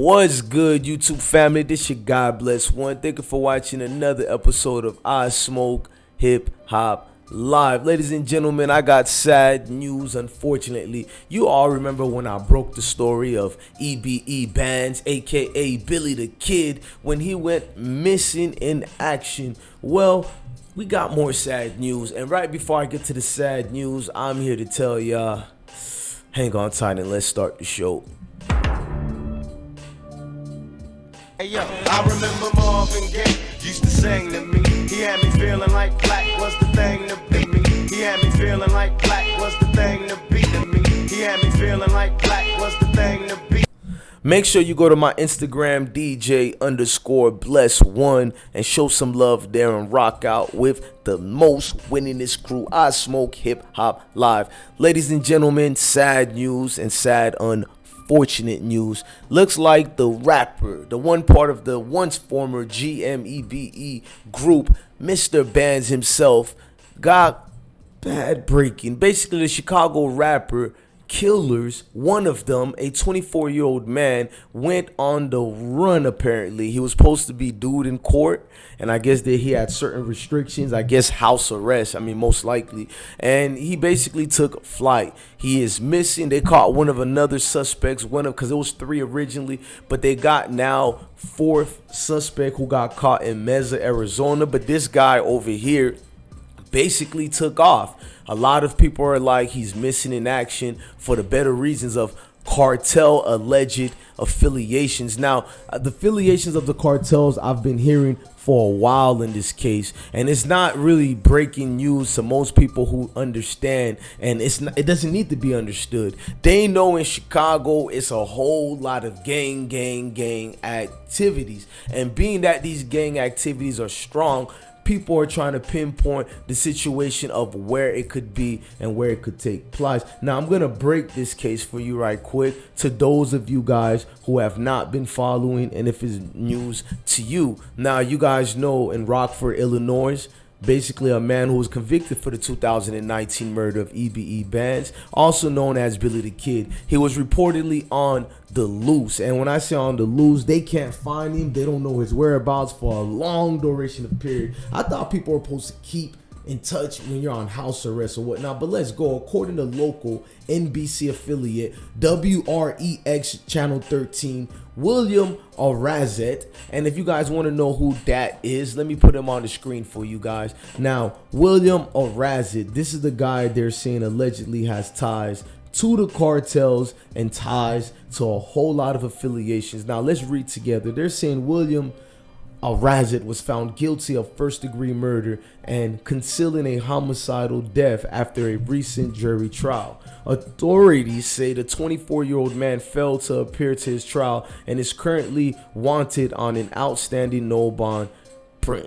What's good, YouTube family? This your God Bless One. Thank you for watching another episode of I Smoke Hip Hop Live. Ladies and gentlemen, I got sad news, unfortunately. You all remember when I broke the story of EBE Bandz, aka Billy the Kid, when he went missing in action. Well, we got more sad news, and right before I get to the sad news, I'm here to tell y'all, hang on tight and let's start the show. Hey yo, I remember Marvin Gaye used to sing to me. He had me feeling like black was the thing to be me. He had me feeling like black was the thing to be to me. He had me feeling like black was the thing to be. Make sure you go to my Instagram, DJ_bless1, and show some love there and rock out with the most winningest crew, I Smoke Hip Hop Live. Ladies and gentlemen, sad news and sad unfortunate news. Looks like the rapper, the one part of the once former GMEBE group, Mr. Bandz himself, got bad breaking. Basically, the Chicago rapper killers, one of them, a 24-year-old man, went on the run. Apparently he was supposed to be due in court, and I guess that he had certain restrictions, I guess house arrest, most likely, and he basically took flight. He is missing. They caught one of another suspects, because it was 3 originally, but they got now 4th suspect who got caught in Mesa, Arizona. But this guy over here basically took off. A lot of people are like, he's missing in action for the better reasons of cartel alleged affiliations. Now, the affiliations of the cartels I've been hearing for a while in this case, and it's not really breaking news to most people who understand, and it doesn't need to be understood. They know in Chicago it's a whole lot of gang activities, and being that these gang activities are strong, people are trying to pinpoint the situation of where it could be and where it could take place. Now, I'm going to break this case for you right quick to those of you guys who have not been following, and if it's news to you. Now, you guys know in Rockford, Illinois, basically a man who was convicted for the 2019 murder of EBE Bandz, also known as Billy the Kid. He was reportedly on the loose, and when I say on the loose, they can't find him. They don't know his whereabouts for a long duration of period. I thought people were supposed to keep in touch when you're on house arrest or whatnot, but let's go. According to local NBC affiliate WREX Channel 13, William Arzate, and if you guys want to know who that is, let me put him on the screen for you guys. Now, William Arzate, this is the guy they're saying allegedly has ties to the cartels and ties to a whole lot of affiliations. Now, let's read together. They're saying William Arzate was found guilty of first-degree murder and concealing a homicidal death after a recent jury trial. Authorities say the 24-year-old man failed to appear to his trial and is currently wanted on an outstanding no bond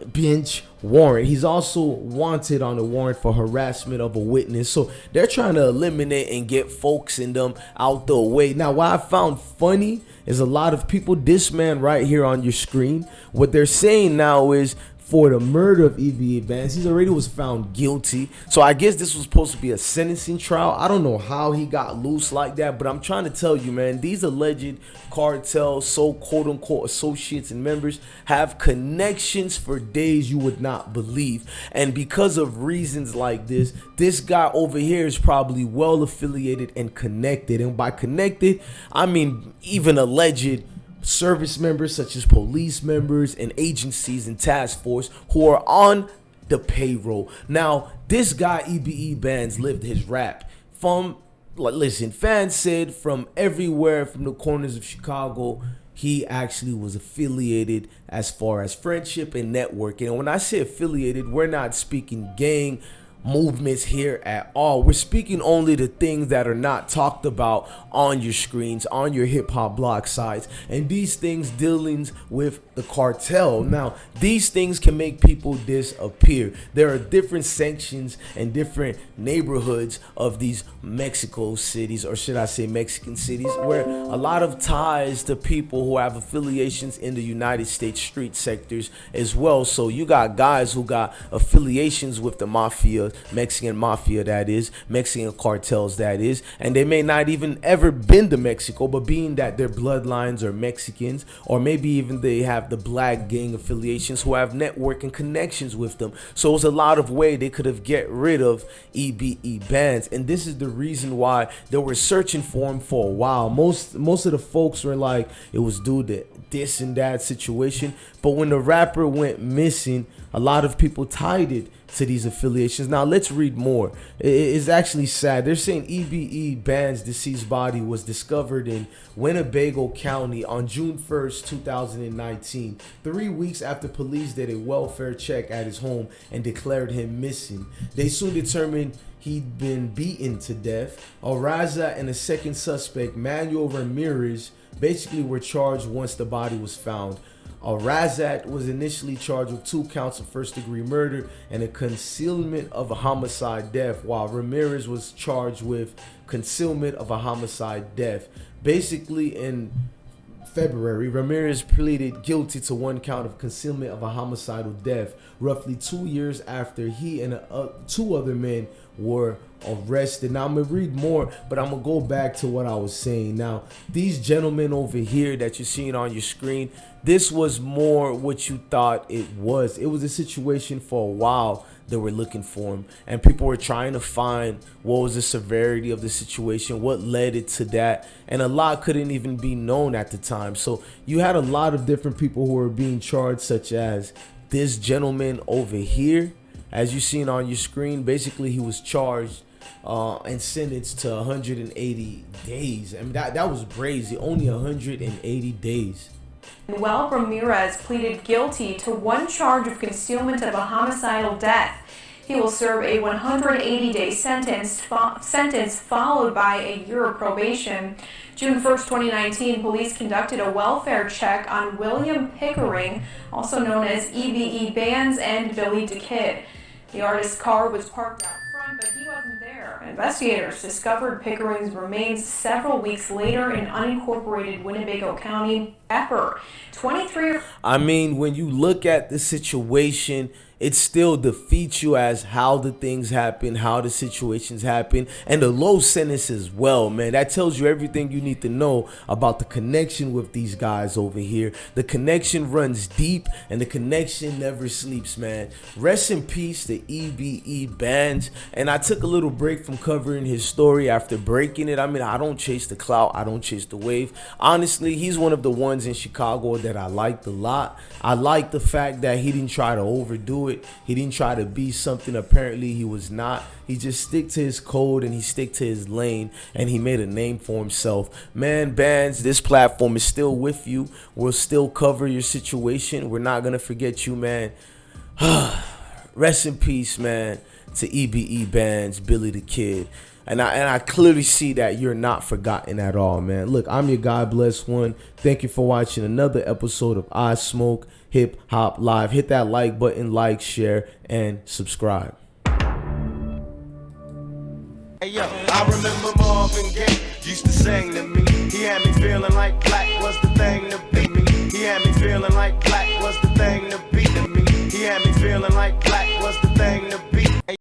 bench warrant. He's also wanted on a warrant for harassment of a witness. So they're trying to eliminate and get folks in them out the way. Now, what I found funny is a lot of people, this man right here on your screen, what they're saying now is for the murder of EBE Bandz, he already was found guilty. So I guess this was supposed to be a sentencing trial. I don't know how he got loose like that, but I'm trying to tell you, man, these alleged cartel, so quote-unquote associates and members have connections for days you would not believe. And because of reasons like this guy over here is probably well affiliated and connected. And by connected, I mean even alleged service members such as police members and agencies and task force who are on the payroll. Now, this guy EBE Bandz lived his rap from, listen, fans said from everywhere, from the corners of Chicago. He actually was affiliated as far as friendship and networking. And when I say affiliated, we're not speaking gang movements here at all. We're speaking only the things that are not talked about on your screens, on your hip-hop blog sites, and these things dealings with the cartel. Now, these things can make people disappear. There are different sections and different neighborhoods of these Mexico cities, or should I say Mexican cities, where a lot of ties to people who have affiliations in the United States street sectors as well. So you got guys who got affiliations with the mafia, Mexican mafia, that is, Mexican cartels, that is, and they may not even ever been to Mexico, but being that their bloodlines are Mexicans, or maybe even they have the black gang affiliations who have networking connections with them. So it's a lot of way they could have get rid of EBE Bandz, and this is the reason why they were searching for him for a while. Most of the folks were like, it was due to this and that situation, but when the rapper went missing, a lot of people tied it to these affiliations. Now let's read more. It's actually sad. They're saying EBE Bandz' deceased body was discovered in Winnebago County on June 1st, 2019, 3 weeks after police did a welfare check at his home and declared him missing. They soon determined he'd been beaten to death. Arzate and the second suspect, Manuel Ramirez, basically were charged once the body was found. Arzate was initially charged with 2 counts of first-degree murder and a concealment of a homicide death, while Ramirez was charged with concealment of a homicide death. Basically, in February, Ramirez pleaded guilty to 1 count of concealment of a homicidal death, roughly 2 years after he and 2 other men were arrested. Now I'm gonna read more, but I'm gonna go back to what I was saying. Now, these gentlemen over here that you're seeing on your screen, this was more what you thought it was. It was a situation for a while they were looking for him, and people were trying to find what was the severity of the situation, what led it to that, and a lot couldn't even be known at the time. So you had a lot of different people who were being charged, such as this gentleman over here, as you seen on your screen. Basically, he was charged and sentenced to 180 days. I mean, that was crazy. Only 180 days. Manuel Ramirez pleaded guilty to 1 charge of concealment of a homicidal death. He will serve a 180-day sentence followed by a year of probation. June 1st, 2019, police conducted a welfare check on William Pickering, also known as EBE Bandz, and Billy the Kid. The artist's car was parked out front, but he wasn't there. Investigators discovered Pickering's remains several weeks later in unincorporated Winnebago County. Pepper, 23. I mean, when you look at the situation, it still defeats you as how the things happen, how the situations happen, and the low sentence as well, man. That tells you everything you need to know about the connection with these guys over here. The connection runs deep, and the connection never sleeps, man. Rest in peace to EBE Bandz. And I took a little break from covering his story after breaking it. I mean, I don't chase the clout, I don't chase the wave. Honestly, he's one of the ones in Chicago that I liked a lot. I like the fact that he didn't try to overdo it. He didn't try to be something apparently he was not. He just stick to his code and he stick to his lane, and he made a name for himself. Man, Bandz, this platform is still with you. We'll still cover your situation. We're not gonna forget you, man. Rest in peace, man, to EBE Bandz, Billy the Kid. And I clearly see that you're not forgotten at all, man. Look, I'm your God Bless One. Thank you for watching another episode of I Smoke Hip Hop Live. Hit that like button, like, share, and subscribe. Hey yo, I remember Marvin Gaye used to sing to me. He had me feeling like